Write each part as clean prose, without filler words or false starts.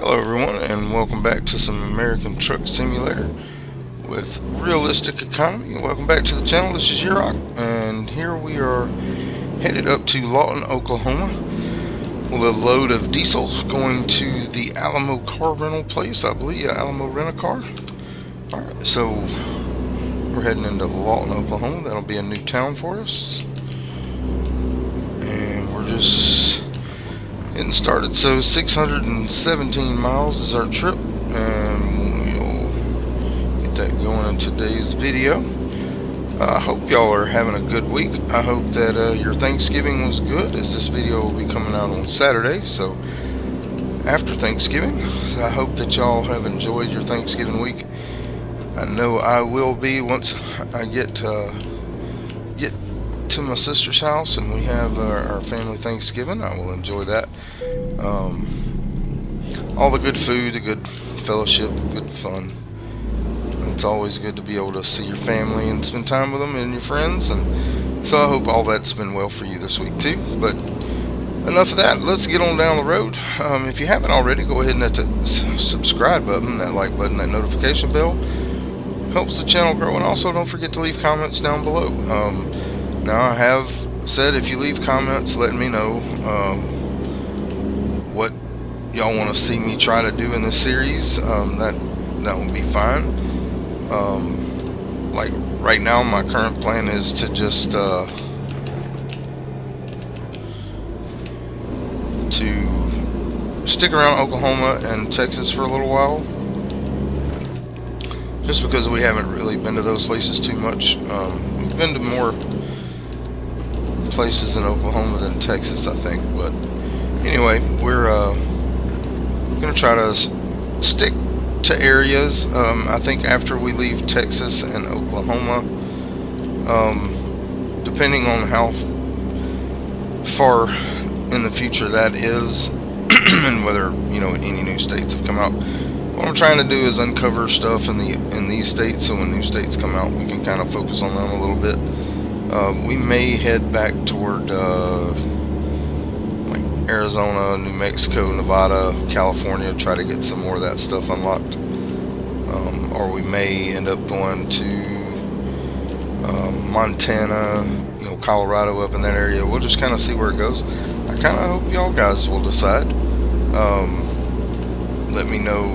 Hello everyone and welcome back to some American Truck Simulator with realistic economy. Welcome back to the channel. This is Yurok and here we are headed up to Lawton, Oklahoma with a load of diesel going to the Alamo car rental place, I believe, Alamo Rent-A-Car. Alright, so we're heading into Lawton, Oklahoma. That'll be a new town for us. And we're just getting started. So 617 miles is our trip, and we'll get that going in today's video. I hope y'all are having a good week. I hope that your Thanksgiving was good, as this video will be coming out on Saturday, so after Thanksgiving. So I hope that y'all have enjoyed your Thanksgiving week. I know I will be once I get to my sister's house and we have our family Thanksgiving. I will enjoy that. All the good food, the good fellowship, good fun. It's always good to be able to see your family and spend time with them and your friends, and so I hope all that's been well for you this week too. But enough of that, let's get on down the road. If you haven't already, go ahead and hit the subscribe button, that like button, that notification bell. Helps the channel grow, and also don't forget to leave comments down below. Now I have said if you leave comments letting me know what y'all want to see me try to do in this series, that will be fine. Like right now, my current plan is to just to stick around Oklahoma and Texas for a little while, just because we haven't really been to those places too much. We've been to more places in Oklahoma than Texas, I think, but anyway, we're gonna try to stick to areas. I think after we leave Texas and Oklahoma, depending on how far in the future that is and whether any new states have come out, what I'm trying to do is uncover stuff in these states, so when new states come out we can kind of focus on them a little bit. We may head back toward like Arizona, New Mexico, Nevada, California, try to get some more of that stuff unlocked. Or we may end up going to Montana, Colorado, up in that area. We'll just kind of see where it goes. I kind of hope y'all guys will decide. Let me know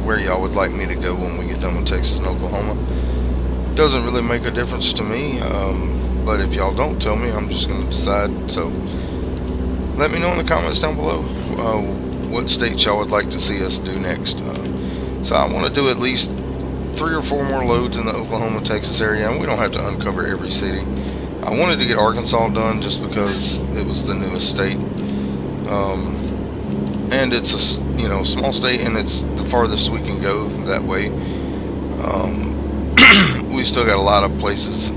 where y'all would like me to go when we get done with Texas and Oklahoma. Doesn't really make a difference to me, but if y'all don't tell me, I'm just going to decide. So let me know in the comments down below what states y'all would like to see us do next. So I want to do at least 3 or 4 more loads in the Oklahoma, Texas area, and we don't have to uncover every city. I wanted to get Arkansas done just because it was the newest state, and it's a small state, and it's the farthest we can go that way. We still got a lot of places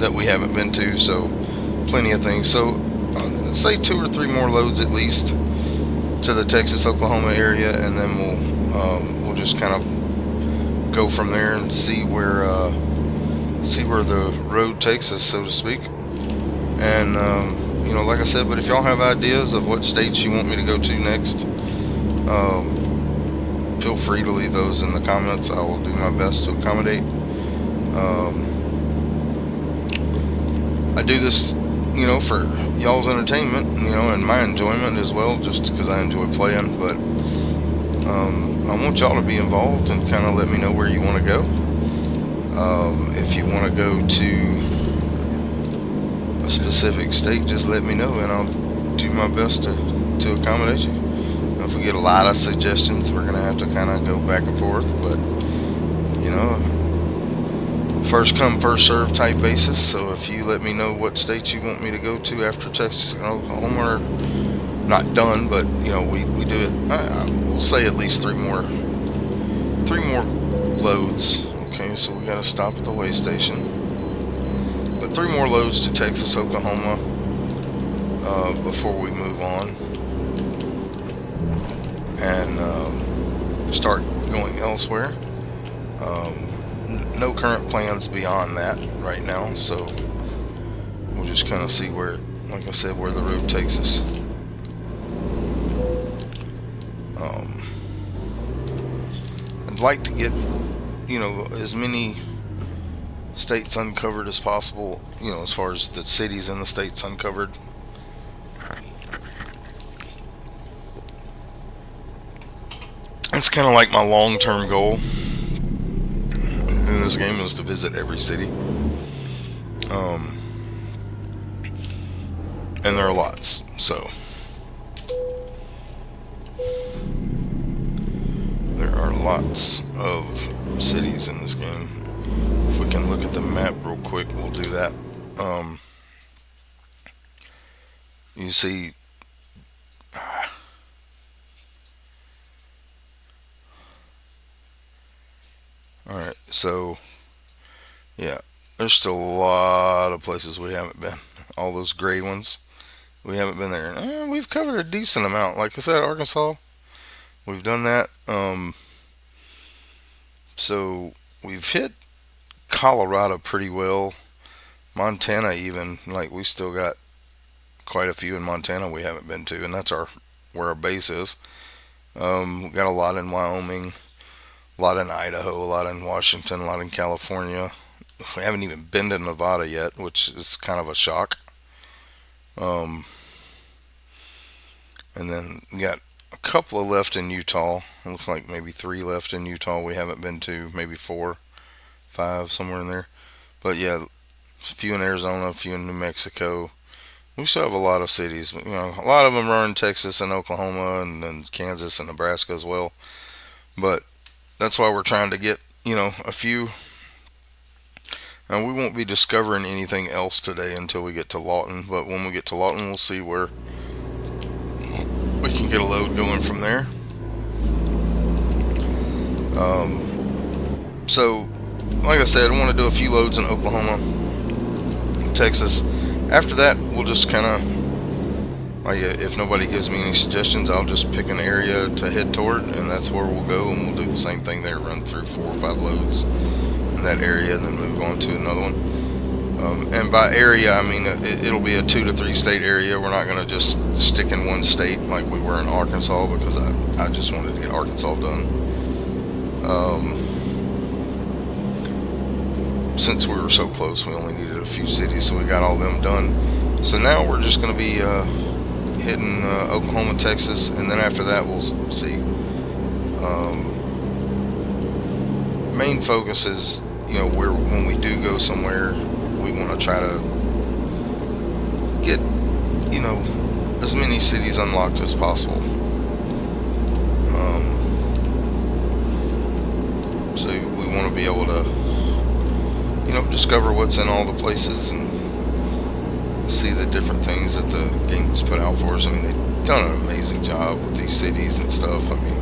that we haven't been to, so plenty of things. So let's say 2 or 3 more loads at least to the Texas Oklahoma area, and then we'll just kind of go from there and see where the road takes us, so to speak. And like I said, but if y'all have ideas of what states you want me to go to next, feel free to leave those in the comments. I will do my best to accommodate. I do this, for y'all's entertainment, and my enjoyment as well, just because I enjoy playing. But I want y'all to be involved and kind of let me know where you want to go. If you want to go to a specific state, just let me know, and I'll do my best to accommodate you. If we get a lot of suggestions, we're gonna have to kind of go back and forth, but first come first serve type basis. So if you let me know what states you want me to go to after Texas and Oklahoma are not done, but we do it, we'll say at least 3 more loads. Okay, so we got to stop at the way station, but 3 more loads to Texas, Oklahoma, before we move on and start going elsewhere. No current plans beyond that right now, so we'll just kind of see where, like I said, where the road takes us. like to get, as many states uncovered as possible, as far as the cities in the states uncovered. It's kind of like my long-term goal in this game is to visit every city. Um, and there are lots. So there are lots of cities in this game. If we can look at the map real quick, we'll do that. Um, you see, all right. So yeah, there's still a lot of places we haven't been. All those gray ones, we haven't been there. We've covered a decent amount. Like I said, Arkansas, we've done that. So we've hit Colorado pretty well. Montana, even, like, we still got quite a few in Montana we haven't been to, and that's where our base is. We got a lot in Wyoming, a lot in Idaho, a lot in Washington, a lot in California. We haven't even been to Nevada yet, which is kind of a shock. Um, and then we got a couple of left in Utah. It looks like maybe 3 left in Utah we haven't been to, maybe 4, 5, somewhere in there. But yeah, a few in Arizona, a few in New Mexico. We still have a lot of cities. A lot of them are in Texas and Oklahoma and then Kansas and Nebraska as well. But that's why we're trying to get, a few. And we won't be discovering anything else today until we get to Lawton. But when we get to Lawton, we'll see where we can get a load going from there. So, like I said, I want to do a few loads in Oklahoma, Texas. After that, we'll just kind of, like, if nobody gives me any suggestions, I'll just pick an area to head toward, and that's where we'll go, and we'll do the same thing there, run through 4 or 5 loads in that area, and then move on to another one. And by area, I mean it'll be a 2 to 3 state area. We're not going to just stick in one state like we were in Arkansas, because I just wanted to get Arkansas done. Since we were so close, we only needed a few cities, so we got all them done. So now we're just going to be hitting Oklahoma, Texas, and then after that we'll see. Main focus is, when we do go somewhere, we want to try to get, as many cities unlocked as possible. So we want to be able to, discover what's in all the places and see the different things that the game's put out for us. I mean, they've done an amazing job with these cities and stuff. I mean,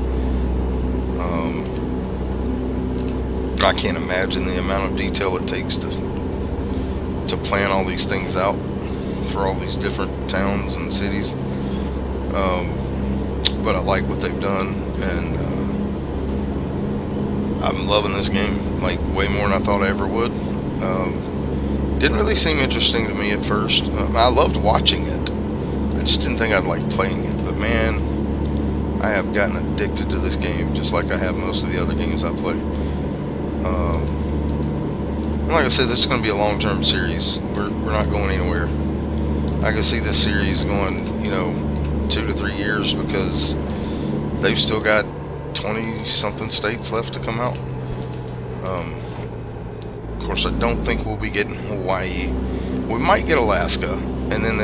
I can't imagine the amount of detail it takes to plan all these things out for all these different towns and cities. But I like what they've done, and I'm loving this game, like, way more than I thought I ever would. Didn't really seem interesting to me at first. I loved watching it. I just didn't think I'd like playing it. But man, I have gotten addicted to this game, just like I have most of the other games I play. Like I said, this is going to be a long-term series. We're not going anywhere. I can see this series going, 2 to 3 years, because they've still got 20-something states left to come out. Of course, I don't think we'll be getting Hawaii. We might get Alaska, and then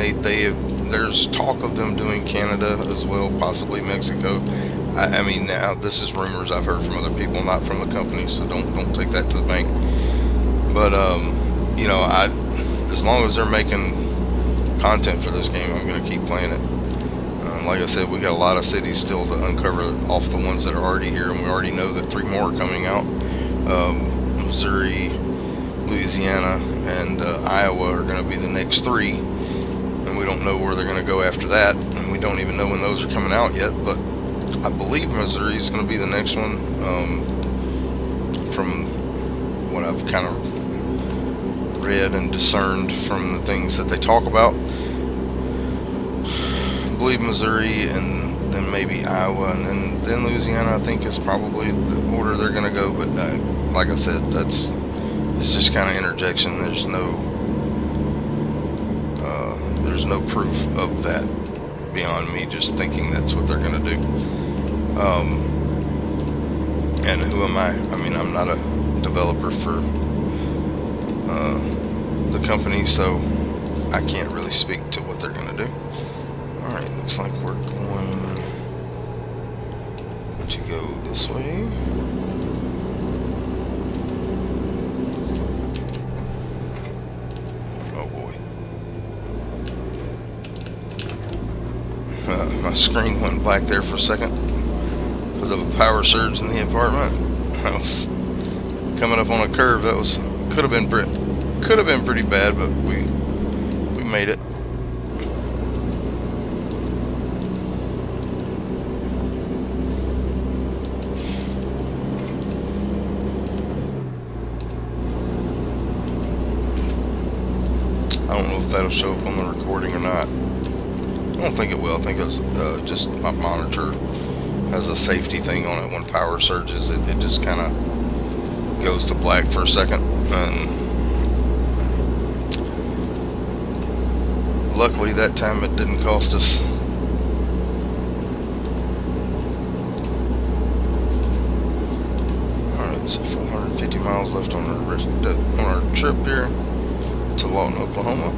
there's talk of them doing Canada as well, possibly Mexico. I mean, now this is rumors I've heard from other people, not from the company, so don't take that to the bank. But as long as they're making content for this game, I'm going to keep playing it. Like I said, we got a lot of cities still to uncover off the ones that are already here, and we already know that 3 more are coming out. Missouri, Louisiana, and Iowa are going to be the next 3, and we don't know where they're going to go after that, and we don't even know when those are coming out yet. But I believe Missouri is going to be the next one, from what I've kind of read and discerned from the things that they talk about. I believe Missouri and then maybe Iowa, and then Louisiana. I think is probably the order they're going to go. But like I said, it's just kind of interjection. There's no proof of that beyond me just thinking that's what they're going to do. And who am I? I mean, I'm not a developer for the company, so I can't really speak to what they're going to do. Alright, looks like we're going to go this way. Oh boy. My screen went black there for a second because of a power surge in the apartment. I was coming up on a curve. That could have been pretty bad, but we made it. I don't know if that'll show up on the recording or not. I don't think it will. I think it's just my monitor has a safety thing on it. When power surges, it just kind of goes to black for a second. And luckily that time it didn't cost us. Alright, so 450 miles left on our trip here to Lawton, Oklahoma.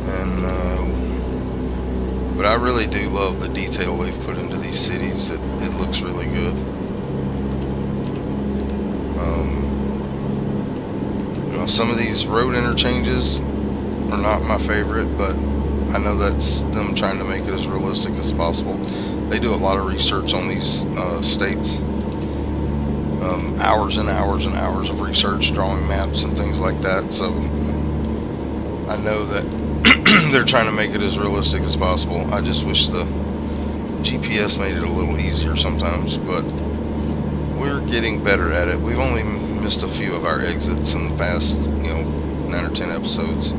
And but I really do love the detail they've put into these cities. It looks really good. Some of these road interchanges are not my favorite, but I know that's them trying to make it as realistic as possible. They do a lot of research on these states. Hours and hours and hours of research, drawing maps and things like that. So I know that they're trying to make it as realistic as possible. I just wish the GPS made it a little easier sometimes, but we're getting better at it. We've only missed a few of our exits in the past, 9 or 10 episodes.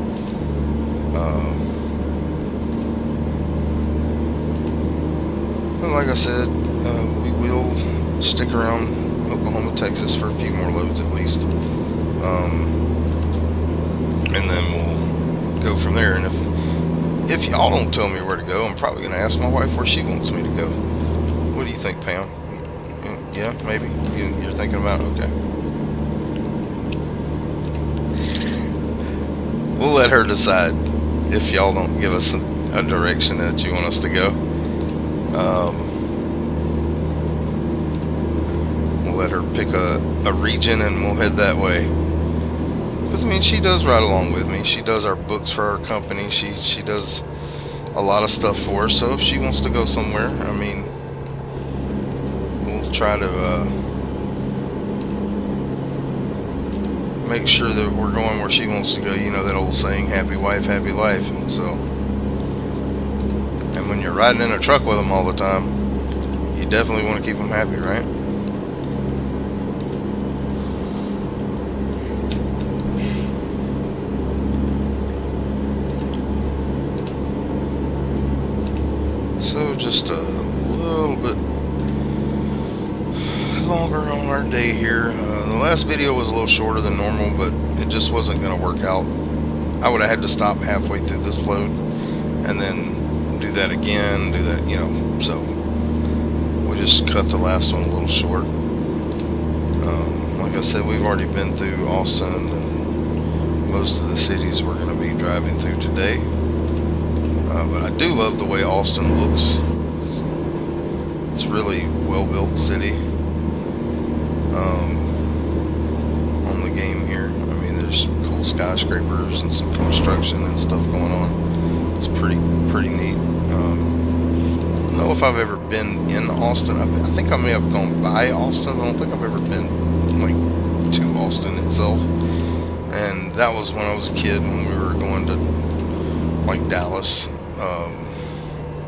But like I said, we will stick around Oklahoma, Texas for a few more loads at least. And then we'll go from there. And if y'all don't tell me where to go, I'm probably going to ask my wife where she wants me to go. What do you think, Pam? Yeah, maybe? You're thinking about it? Okay. We'll let her decide if y'all don't give us a direction that you want us to go. We'll let her pick a region and we'll head that way. Because, she does ride along with me. She does our books for our company. She does a lot of stuff for us. So if she wants to go somewhere, we'll try to make sure that we're going where she wants to go. That old saying, happy wife, happy life. And when you're riding in a truck with them all the time, you definitely want to keep them happy, right? So just a little bit longer on our day here. The last video was a little shorter than normal, but it just wasn't going to work out. I would have had to stop halfway through this load and then do that again, so we just cut the last one a little short. Like I said, we've already been through Austin and most of the cities we're going to be driving through today. But I do love the way Austin looks. It's really well-built city. On the game here, there's some cool skyscrapers and some construction and stuff going on. It's pretty neat. I don't know if I've ever been in Austin. I think I may have gone by Austin. I don't think I've ever been to Austin itself. And that was when I was a kid, when we were going to Dallas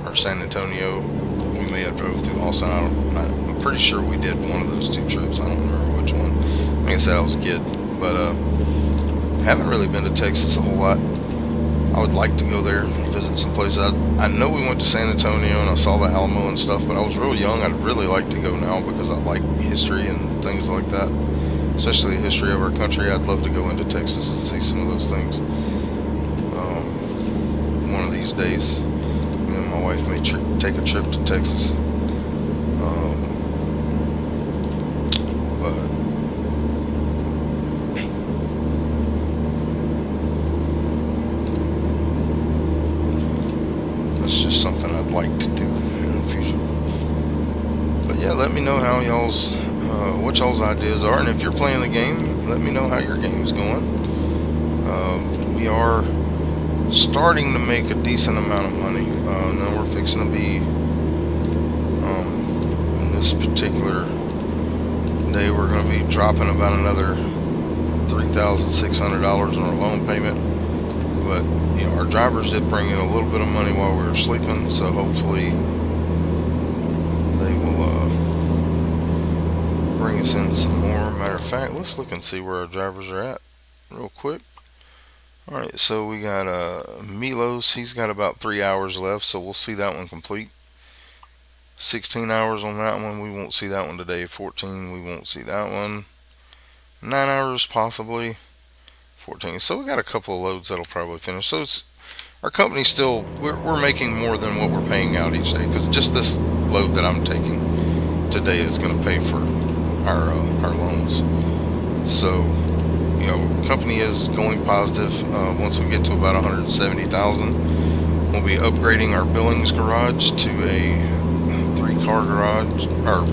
or San Antonio. We may have drove through Austin. I'm pretty sure we did one of those two trips. I don't remember which one. Like I said, I was a kid, but haven't really been to Texas a whole lot. I would like to go there and visit some places. I know we went to San Antonio and I saw the Alamo and stuff, but I was real young. I'd really like to go now because I like history and things like that, especially the history of our country. I'd love to go into Texas and see some of those things. One of these days, me and my wife may take a trip to Texas. But that's just something I'd like to do in the future. But yeah, let me know how what y'all's ideas are, and if you're playing the game, let me know how your game's going. We are starting to make a decent amount of money. Now we're fixing to be, in this particular day, we're going to be dropping about another $3,600 on our loan payment. But our drivers did bring in a little bit of money while we were sleeping, so hopefully they will bring us in some more. Matter of fact, let's look and see where our drivers are at real quick. Alright, so we got Milos. He's got about 3 hours left, so we'll see that one complete. 16 hours on that one. We won't see that one today. 14, we won't see that one. 9 hours possibly. 14. So we got a couple of loads that'll probably finish. So our company's still, we're making more than what we're paying out each day, because just this load that I'm taking today is going to pay for our loans. So company is going positive. Once we get to about 170,000, we'll be upgrading our Billings garage to a 3-car garage, or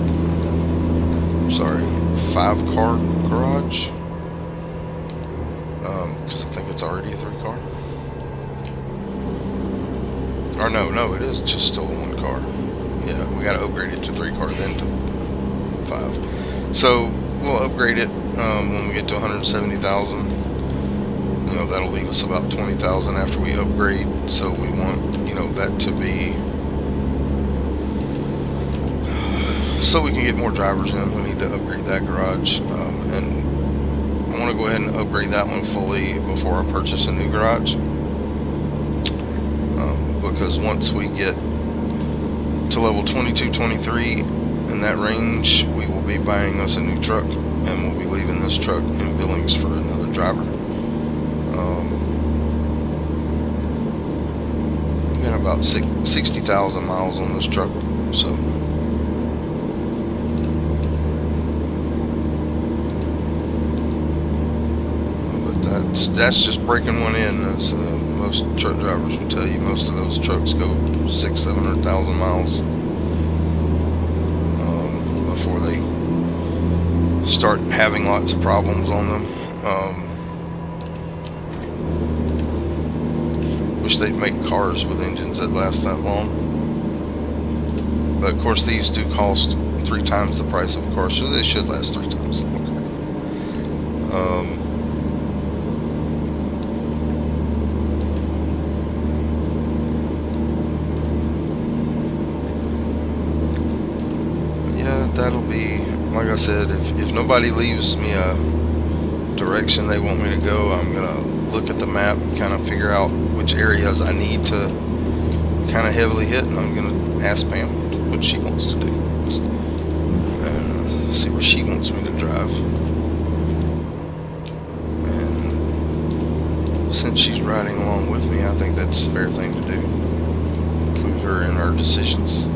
5-car garage, because I think it's already a 3-car. Or no, it is just still a 1-car. Yeah, we got to upgrade it to 3-car, then to 5. So we'll upgrade it when we get to 170,000. That'll leave us about 20,000 after we upgrade. So we want that to be, so we can get more drivers in. We need to upgrade that garage, and I want to go ahead and upgrade that one fully before I purchase a new garage. Because once we get to level 22, 23 in that range, we will be buying us a new truck, and we'll be leaving this truck in Billings for another driver. We got about 60,000 miles on this truck, so but that's just breaking one in, as most truck drivers will tell you. Most of those trucks go 600,000-700,000 miles before they start having lots of problems on them. Wish they'd make cars with engines that last that long. But of course, these do cost 3 times the price of a car, so they should last 3 times longer. That'll be, like I said, if nobody leaves me a direction they want me to go, I'm gonna look at the map and kind of figure out which areas I need to kind of heavily hit, and I'm gonna ask Pam what she wants to do, and see where she wants me to drive. And since she's riding along with me, I think that's a fair thing to do, include her in our decisions.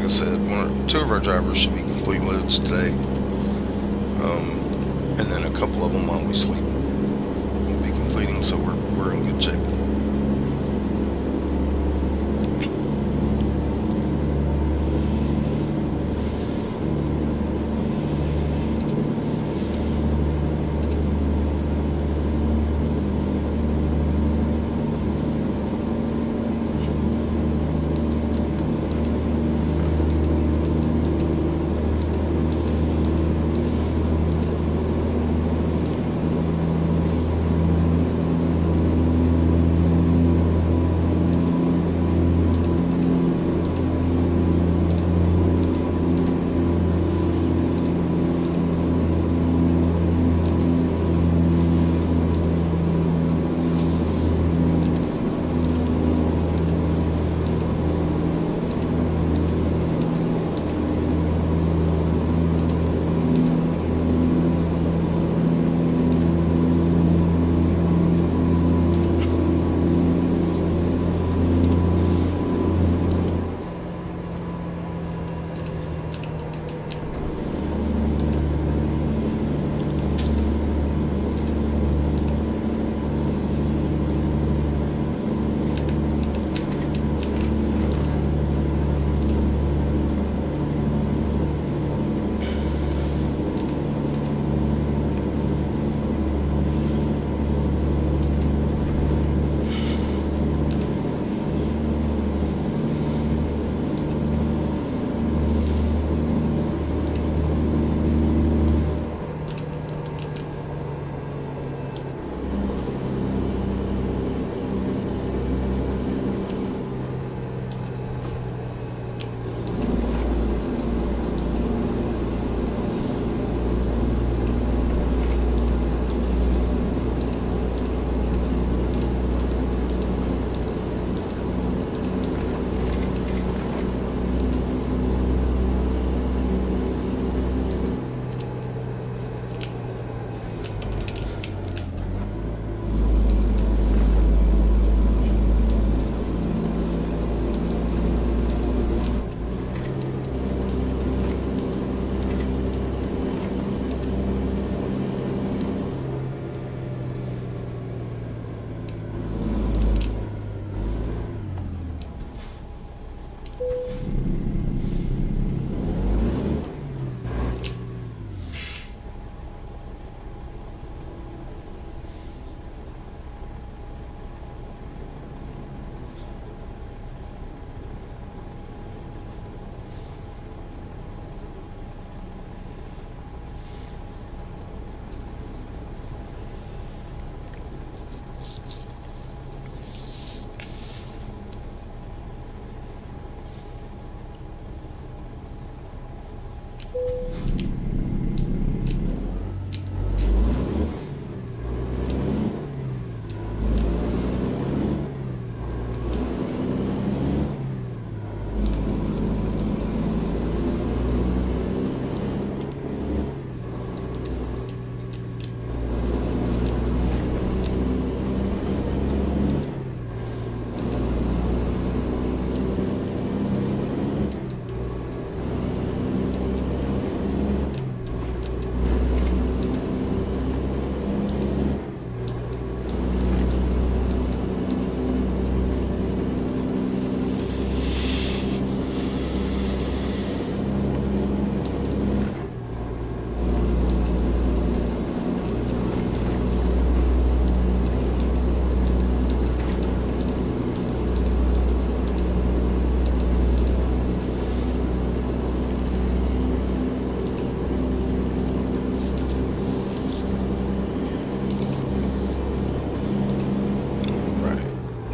I said, two of our drivers should be complete loads today, and then a couple of them while we sleep will be completing. So we're in good shape.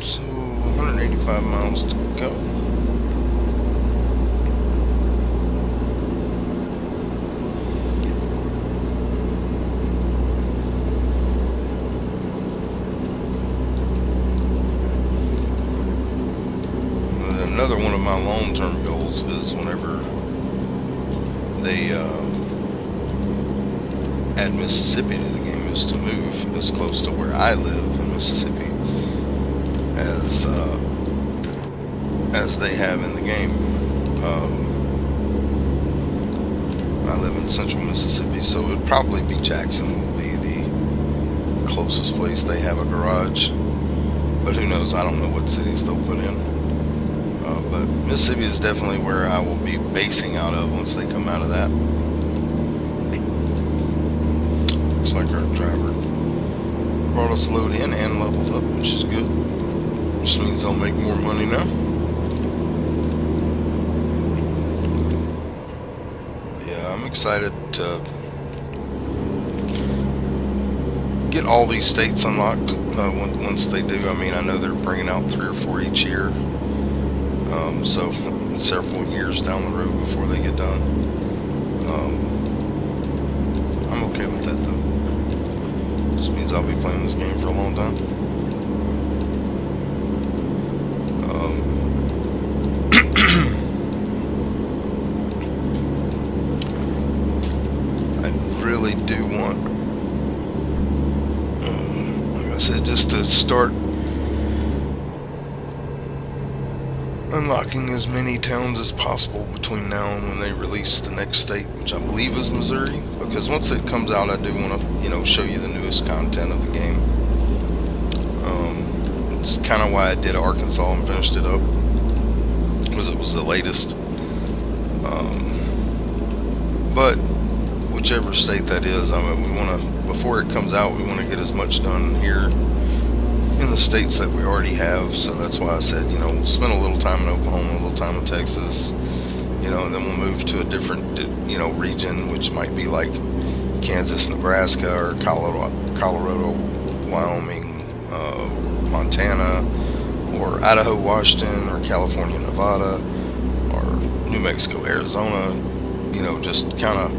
So 185 miles to go. Another one of my long-term goals is whenever they add Mississippi to the game is to move as close to where I live in Mississippi as they have in the game. I live in central Mississippi, so it would probably be Jackson will be the closest place they have a garage. But who knows? I don't know what cities they'll put in. But Mississippi is definitely where I will be basing out of once they come out of that. Looks like our driver brought us a load in and leveled up, which is good. Which means they'll make more money now. Yeah, I'm excited to get all these states unlocked once they do. I mean, I know they're bringing out 3 or 4 each year. So several years down the road before they get done. I'm okay with that though. Just means I'll be playing this game for a long time. I really do want, like I said, just to start unlocking as many towns as possible between now and when they release the next state, which I believe is Missouri. Because once it comes out, I do want to, show you the newest content of the game. It's kind of why I did Arkansas and finished it up, because it was the latest. But whichever state that is, I mean, we want to, before it comes out, we want to get as much done here in the states that we already have. So that's why I said, we'll spend a little time in Oklahoma, a little time in Texas, and then we'll move to a different, region, which might be like Kansas, Nebraska, or Colorado, Wyoming, Montana, or Idaho, Washington, or California, Nevada, or New Mexico, Arizona, just kind of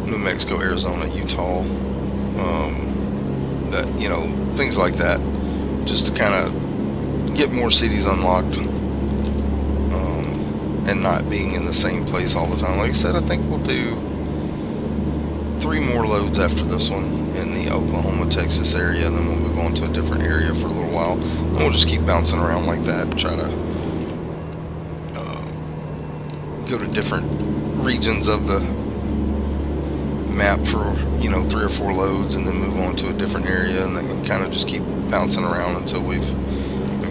New Mexico, Arizona, Utah, that, things like that, just to kind of get more cities unlocked, and not being in the same place all the time. Like I said, I think we'll do 3 more loads after this one in the Oklahoma, Texas area, and then we'll move on to a different area for a little while, and we'll just keep bouncing around like that, try to go to different regions of the map for 3 or 4 loads, and then move on to a different area, and then kind of just keep bouncing around until we've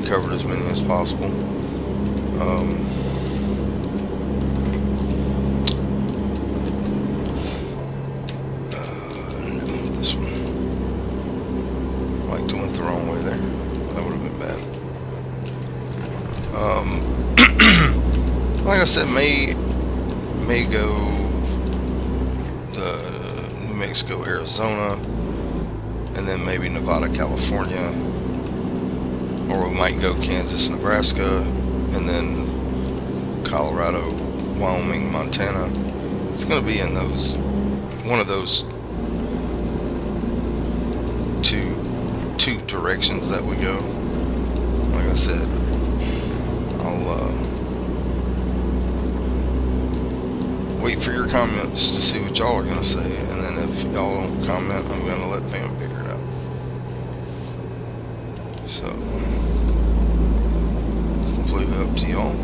covered as many as possible. This one, I like to went the wrong way there. That would have been bad. Like I said, may go the New Mexico, Arizona, and then maybe Nevada, California, or we might go Kansas, Nebraska, and then Colorado, Wyoming, Montana. It's going to be in one of those two directions that we go. Like I said, I'll wait for your comments to see what y'all are going to say, and then if y'all don't comment, I'm going to let Pam figure it out. So, it's completely up to y'all.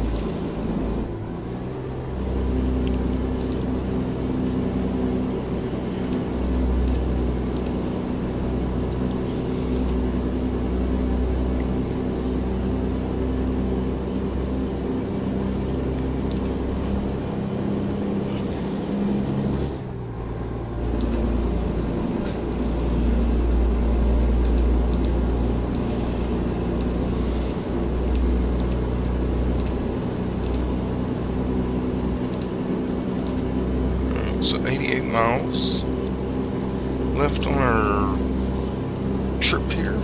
So 88 miles left on our trip here.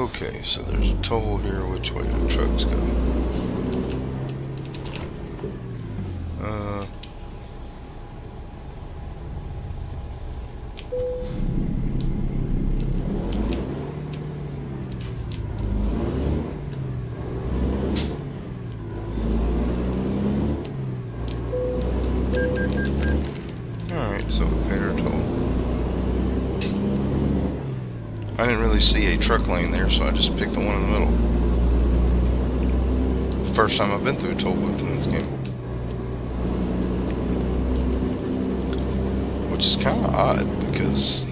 Okay, so there's a toll here. Which way do trucks go? Alright, so we paid our toll. I didn't really see a truck lane there, so I just picked the one in the middle. First time I've been through a toll booth in this game. Which is kind of odd, because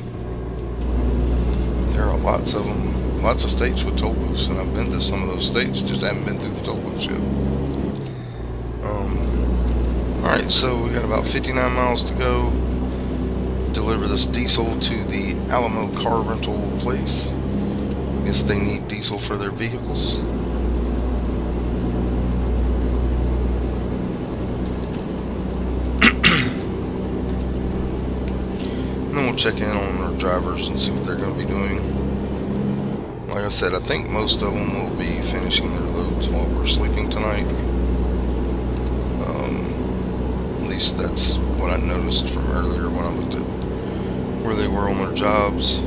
there are lots of them, lots of states with toll booths, and I've been to some of those states, just haven't been through the toll booths yet. Alright, so we got about 59 miles to go. Deliver this diesel to the Alamo car rental place. Guess they need diesel for their vehicles. And then we'll check in on our drivers and see what they're going to be doing. Like I said, I think most of them will be finishing their loads while we're sleeping tonight. At least that's what I noticed from earlier when I looked at where they were on their jobs.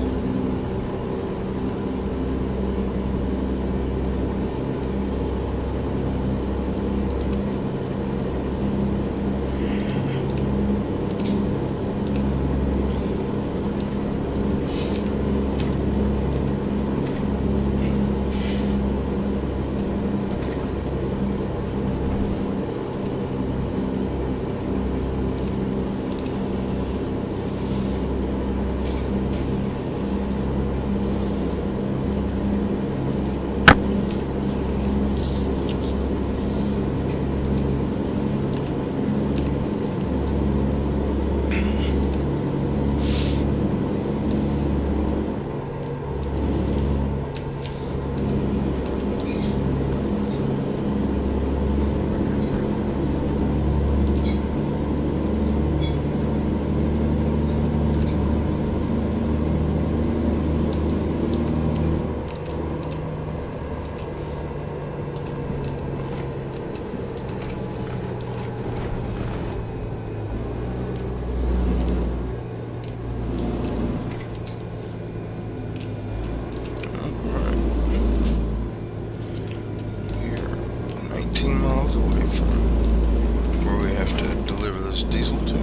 Diesel too.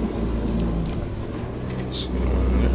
Let's go on there.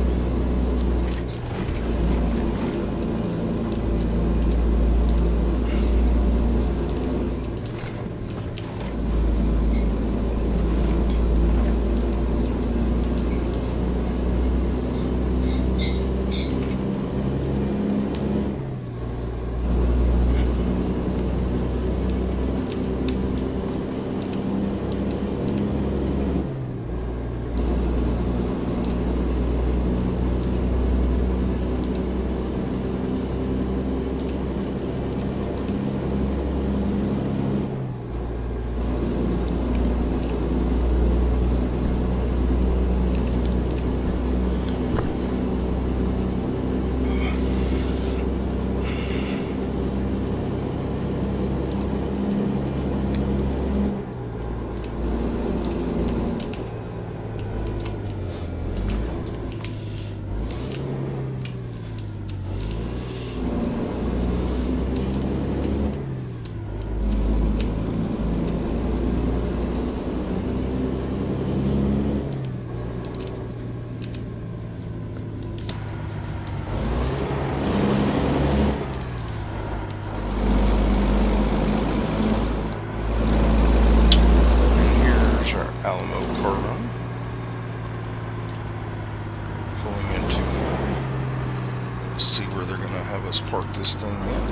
See where they're going to have us park this thing at.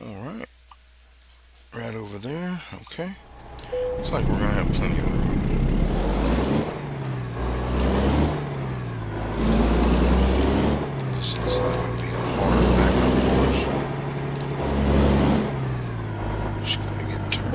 Alright. Right over there. Okay. Looks like we're going to have plenty of room. This is not going to be a hard backup for us. Just going to get turned.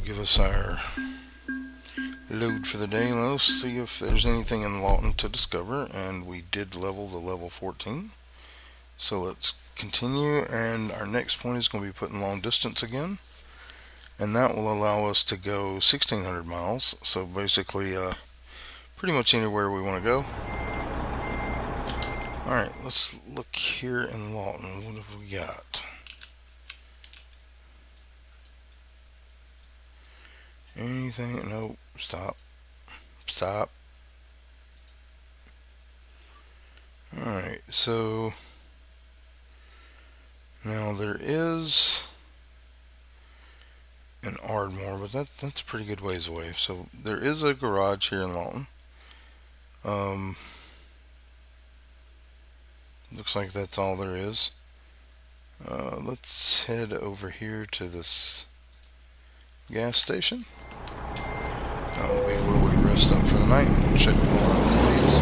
Give us our load for the day. Let's see if there's anything in Lawton to discover, and we did level to level 14. So let's continue, and our next point is going to be putting long distance again, and that will allow us to go 1,600 miles. So basically, pretty much anywhere we want to go. Alright, let's look here in Lawton. What have we got? Anything? Nope. Stop. Stop. Alright, so now there is an Ardmore, but that's a pretty good ways away. So there is a garage here in Lawton. Looks like that's all there is. Let's head over here to this gas station. That'll be where we rest up for the night and check up on our employees.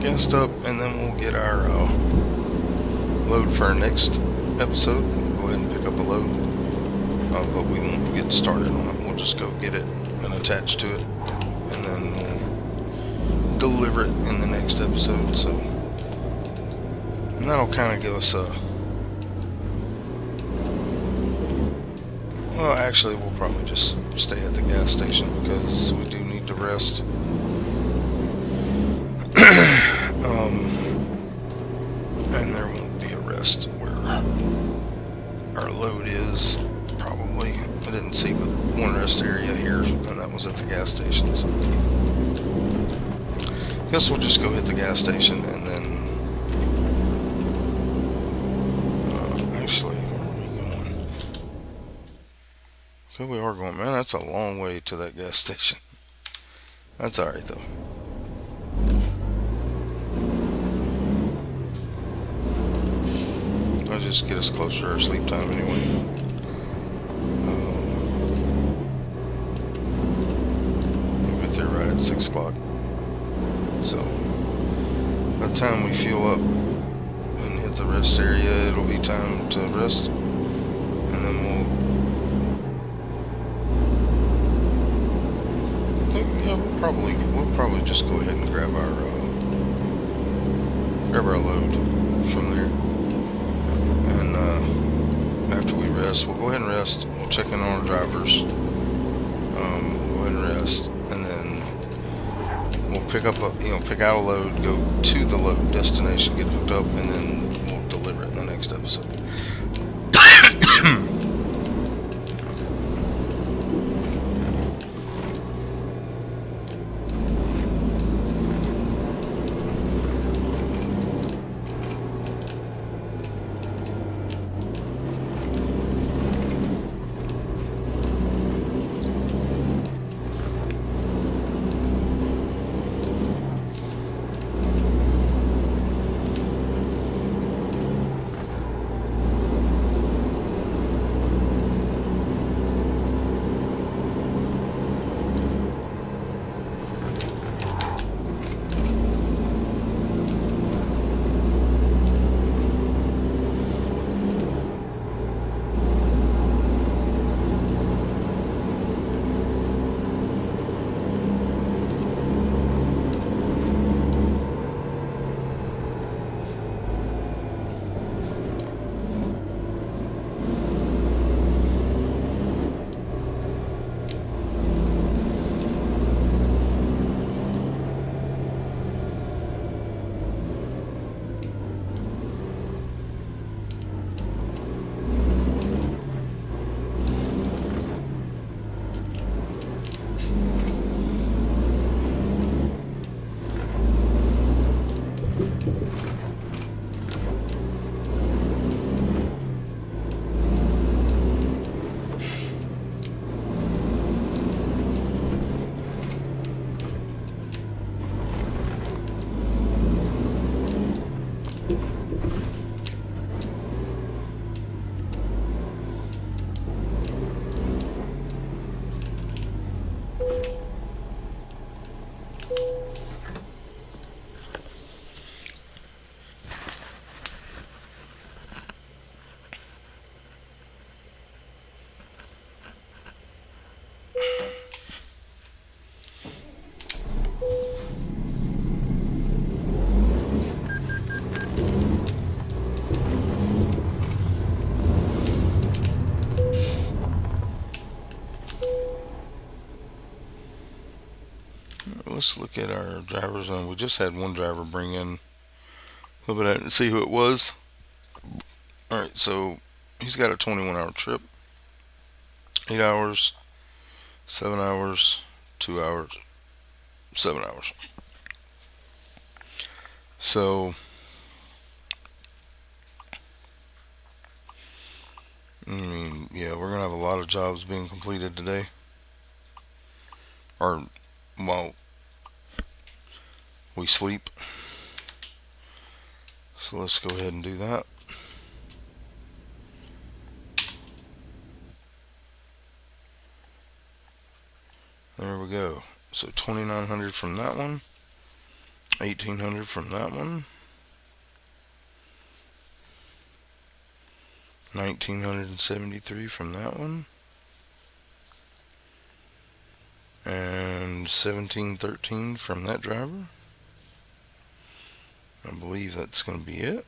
Gassed up, and then we'll get our load for our next episode. Go ahead and pick up a load, but we won't get started on it. We'll just go get it and attach to it, and then we'll deliver it in the next episode. So, and that'll kind of give us a. Well, actually, we'll probably just stay at the gas station because we do need to rest. And there won't be a rest where our load is, probably. I didn't see but one rest area here, and that was at the gas station. So I guess we'll just go hit the gas station, and then actually, where are we going? Okay, we are going. Man, that's a long way to that gas station. That's alright though. I'll just get us closer to our sleep time anyway. We'll get there right at 6 o'clock. So, by the time we fuel up and hit the rest area, it'll be time to rest. And then we'll probably just go ahead and grab our load from there. And after we rest, we'll go ahead and rest. We'll check in on our drivers. We'll go ahead and rest, and then we'll pick out a load, go to the load destination, get hooked up, and then we'll deliver it in the next episode. let's look at our drivers. And we just had one driver bring in a little bit and see who it was. Alright, so he's got a 21-hour trip. 8 hours, 7 hours, 2 hours, 7 hours. So, I mean, yeah, we're going to have a lot of jobs being completed today. Or, while we sleep. So let's go ahead and do that. There we go. So 2,900 from that one. 1,800 from that one. 1,973 from that one. And 1,713 from that driver. I believe that's going to be it.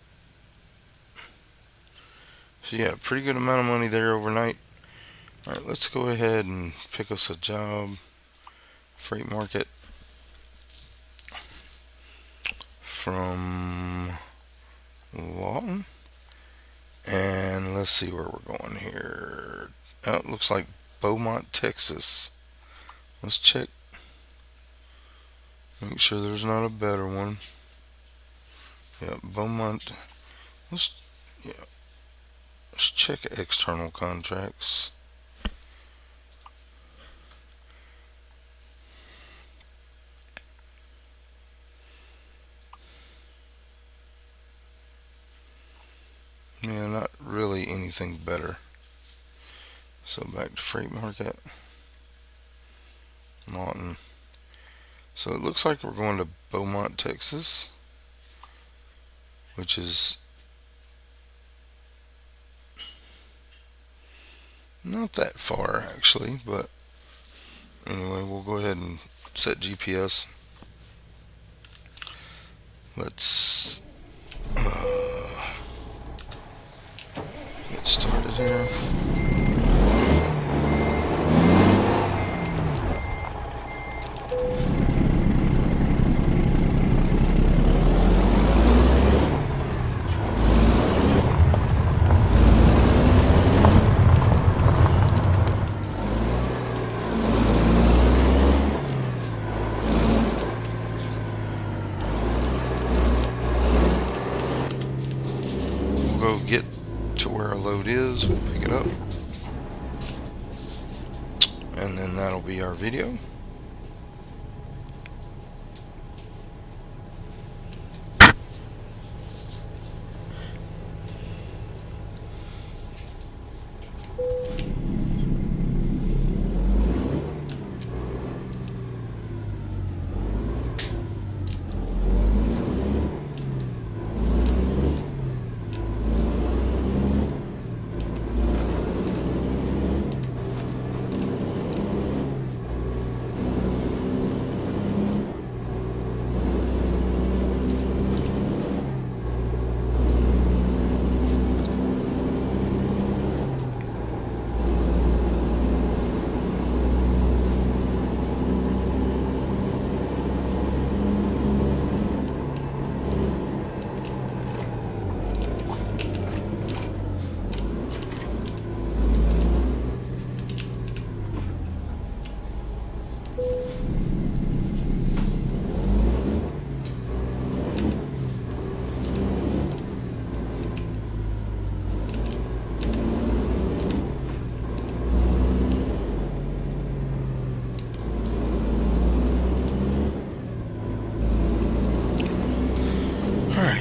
So yeah, pretty good amount of money there overnight. Alright, let's go ahead and pick us a job. Freight market. From Lawton. And let's see where we're going here. Oh, it looks like Beaumont, Texas. Let's check. Make sure there's not a better one. Yeah, Beaumont. Let's check external contracts. Yeah, not really anything better. So back to freight market. Lawton. So it looks like we're going to Beaumont, Texas, which is not that far actually, but anyway, we'll go ahead and set GPS. Let's get started here. We'll go get to where our load is, we'll pick it up, and then that'll be our video.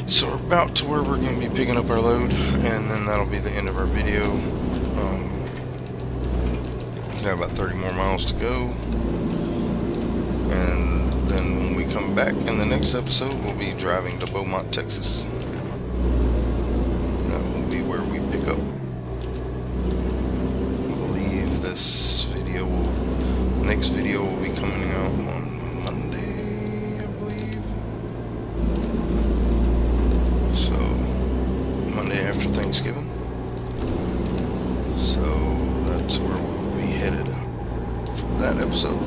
So we're about to where we're going to be picking up our load, and then that'll be the end of our video. We've got about 30 more miles to go, and then when we come back in the next episode, we'll be driving to Beaumont, Texas. That will be where we pick up. I believe this video next video will be coming out on Monday, I believe. So, Monday after Thanksgiving. So, that's where we'll be headed for that episode.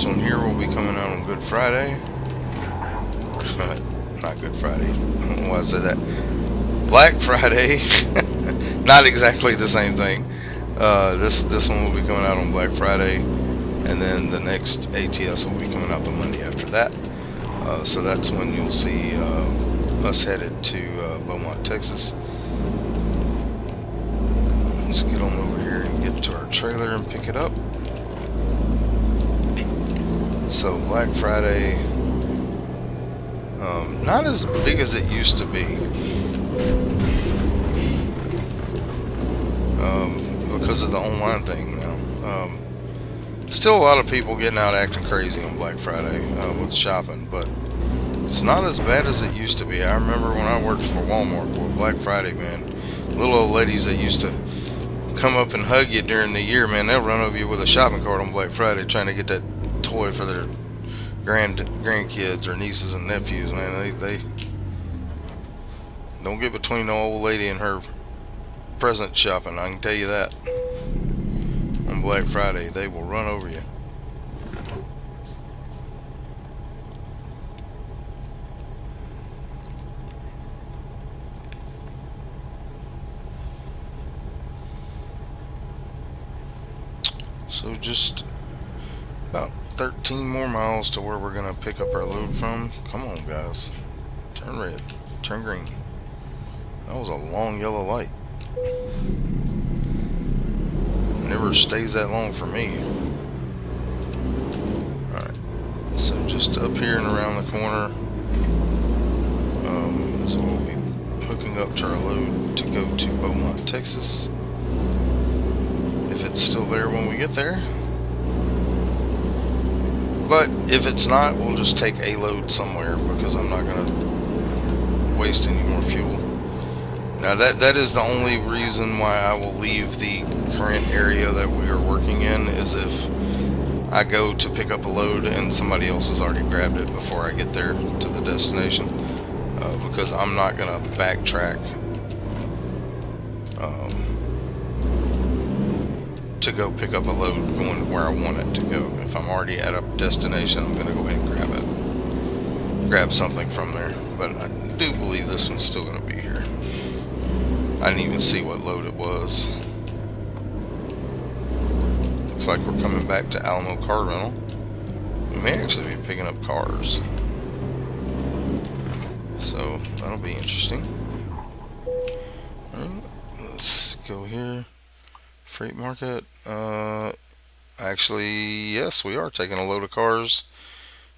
This one here will be coming out on Good Friday. Not Good Friday. I don't know why I said that. Black Friday. Not exactly the same thing. This one will be coming out on Black Friday, and then the next ATS will be coming out the Monday after that. So that's when you'll see us headed to Beaumont, Texas. Let's get on over here and get to our trailer and pick it up. So Black Friday, not as big as it used to be, because of the online thing now. Still a lot of people getting out acting crazy on Black Friday with shopping, but it's not as bad as it used to be. I remember when I worked for Walmart with Black Friday, man, little old ladies that used to come up and hug you during the year, man, they'll run over you with a shopping cart on Black Friday trying to get that toy for their grandkids or nieces and nephews, man. They don't get between the old lady and her present shopping, I can tell you that. On Black Friday, they will run over you. So just about 13 more miles to where we're going to pick up our load from. Come on, guys. Turn red. Turn green. That was a long yellow light. Never stays that long for me. Alright. So just up here and around the corner is where we'll be hooking up to our load to go to Beaumont, Texas. If it's still there when we get there. But if it's not, we'll just take a load somewhere because I'm not going to waste any more fuel. Now that is the only reason why I will leave the current area that we are working in, is if I go to pick up a load and somebody else has already grabbed it before I get there to the destination, because I'm not going to backtrack to go pick up a load going where I want it to go. If I'm already at a destination, I'm going to go ahead and grab something from there. But I do believe this one's still going to be here. I didn't even see what load it was. Looks like we're coming back to Alamo Car Rental. We may actually be picking up cars, so that'll be interesting. Alright, let's go here. Freight market. Actually, yes, we are taking a load of cars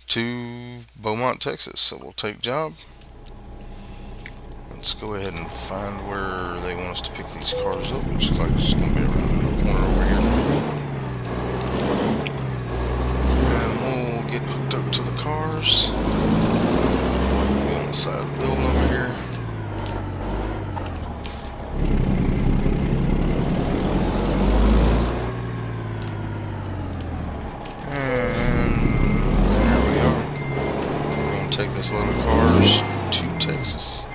to Beaumont, Texas. So we'll take job. Let's go ahead and find where they want us to pick these cars up. Looks like it's going to be around the corner over here. And we'll get hooked up to the cars. We'll be on the side of the building over here. Take this load of cars to Texas.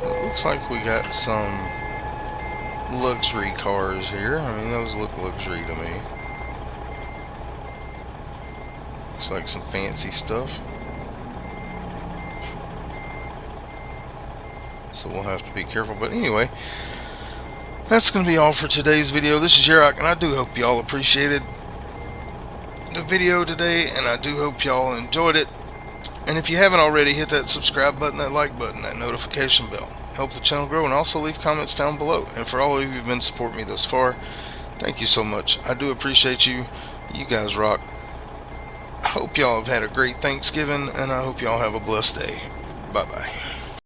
It looks like we got some luxury cars here. I mean, those look luxury to me. Looks like some fancy stuff. So we'll have to be careful. But anyway, that's going to be all for today's video. This is Yerok, and I do hope y'all appreciated the video today, and I do hope y'all enjoyed it. And if you haven't already, hit that subscribe button, that like button, that notification bell. Help the channel grow, and also leave comments down below. And for all of you who've been supporting me thus far, thank you so much. I do appreciate you. You guys rock. I hope y'all have had a great Thanksgiving, and I hope y'all have a blessed day. Bye-bye.